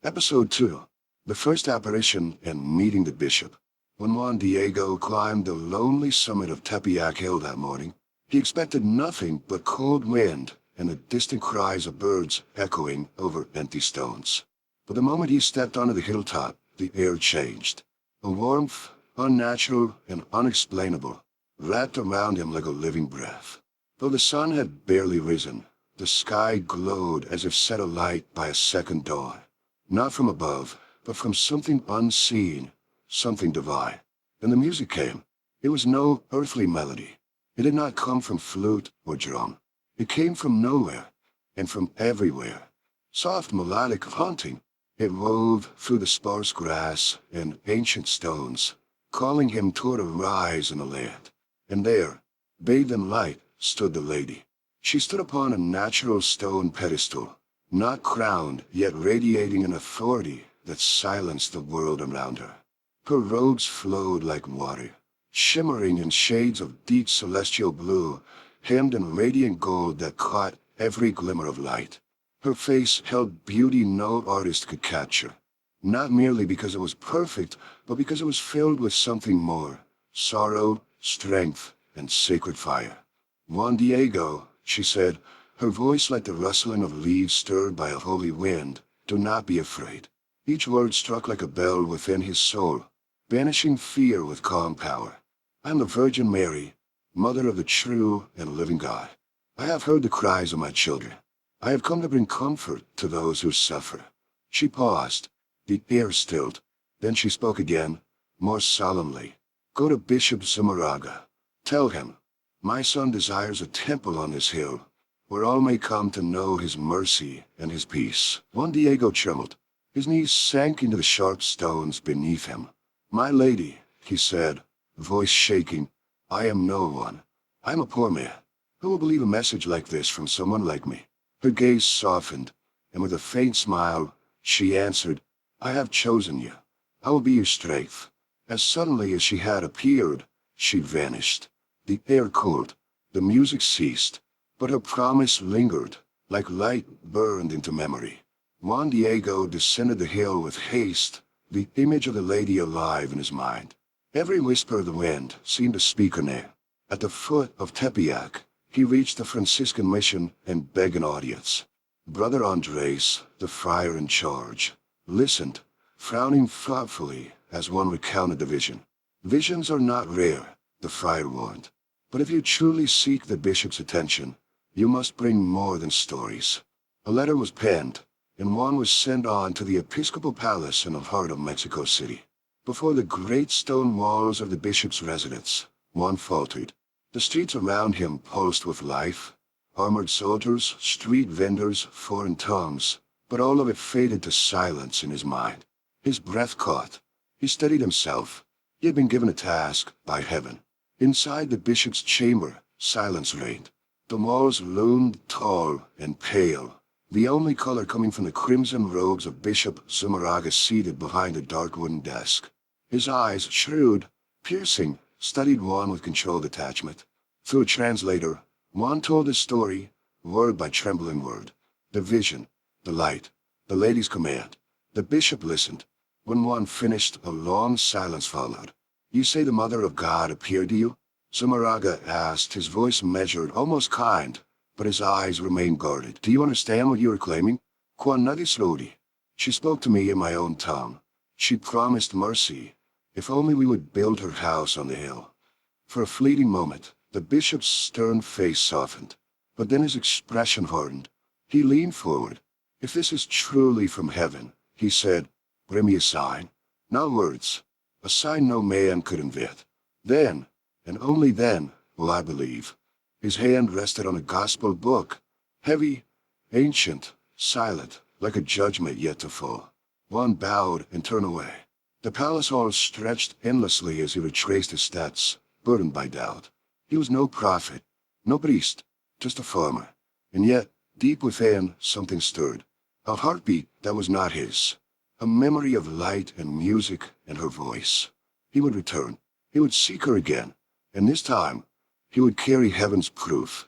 Episode 2. The First Apparition and Meeting the Bishop. When Juan Diego climbed the lonely summit of Tepeyac Hill that morning, he expected nothing but cold wind and the distant cries of birds echoing over empty stones. But the moment he stepped onto the hilltop, the air changed. A warmth, unnatural and unexplainable, wrapped around him like a living breath. Though the sun had barely risen, the sky glowed as if set alight by a second dawn. Not from above, but from something unseen, something divine. And the music came. It was no earthly melody. It did not come from flute or drum. It came from nowhere, and from everywhere. Soft, melodic, haunting. It wove through the sparse grass and ancient stones, calling him toward a rise in the land. And there, bathed in light, stood the lady. She stood upon a natural stone pedestal, not crowned, yet radiating an authority that silenced the world around her. Her robes flowed like water, shimmering in shades of deep celestial blue, hemmed in radiant gold that caught every glimmer of light. Her face held beauty no artist could capture, not merely because it was perfect, but because it was filled with something more: sorrow, strength, and sacred fire. "Juan Diego," she said, her voice like the rustling of leaves stirred by a holy wind, "do not be afraid." Each word struck like a bell within his soul, banishing fear with calm power. "I am the Virgin Mary, Mother of the true and living God. I have heard the cries of my children. I have come to bring comfort to those who suffer." She paused, the air stilled. Then she spoke again, more solemnly. "Go to Bishop Zumárraga. Tell him, my son desires a temple on this hill, where all may come to know his mercy and his peace." Juan Diego trembled. His knees sank into the sharp stones beneath him. "My lady," he said, voice shaking, "I am no one. I am a poor man. Who will believe a message like this from someone like me?" Her gaze softened, and with a faint smile, she answered, "I have chosen you. I will be your strength." As suddenly as she had appeared, she vanished. The air cooled, the music ceased, but her promise lingered, like light burned into memory. Juan Diego descended the hill with haste, the image of the lady alive in his mind. Every whisper of the wind seemed to speak her name. At the foot of Tepeyac, he reached the Franciscan mission and begged an audience. Brother Andres, the friar in charge, listened, frowning thoughtfully as one recounted the vision. "Visions are not rare," the friar warned. "But if you truly seek the bishop's attention, you must bring more than stories." A letter was penned, and one was sent on to the Episcopal Palace in the heart of Mexico City. Before the great stone walls of the bishop's residence, one faltered. The streets around him pulsed with life. Armored soldiers, street vendors, foreign tongues, but all of it faded to silence in his mind. His breath caught. He steadied himself. He had been given a task by heaven. Inside the bishop's chamber, silence reigned. The walls loomed tall and pale, the only color coming from the crimson robes of Bishop Zumárraga seated behind a dark wooden desk. His eyes, shrewd, piercing, studied Juan with controlled attachment. Through a translator, Juan told his story, word by trembling word. The vision, the light, the lady's command. The bishop listened. When Juan finished, a long silence followed. "You say the Mother of God appeared to you?" Zumárraga asked, his voice measured, almost kind, but his eyes remained guarded. "Do you understand what you are claiming?" "Quan nadie. She spoke to me in my own tongue. She promised mercy, if only we would build her house on the hill." For a fleeting moment, the bishop's stern face softened, but then his expression hardened. He leaned forward. "If this is truly from heaven," he said, "bring me a sign. Not words. A sign no man could invent. Then, and only then, will I believe." His hand rested on a gospel book, heavy, ancient, silent, like a judgment yet to fall. Juan bowed and turned away. The palace hall stretched endlessly as he retraced his steps, burdened by doubt. He was no prophet, no priest, just a farmer. And yet, deep within, something stirred. A heartbeat that was not his. A memory of light and music and her voice. He would return. He would seek her again. And this time, he would carry heaven's proof.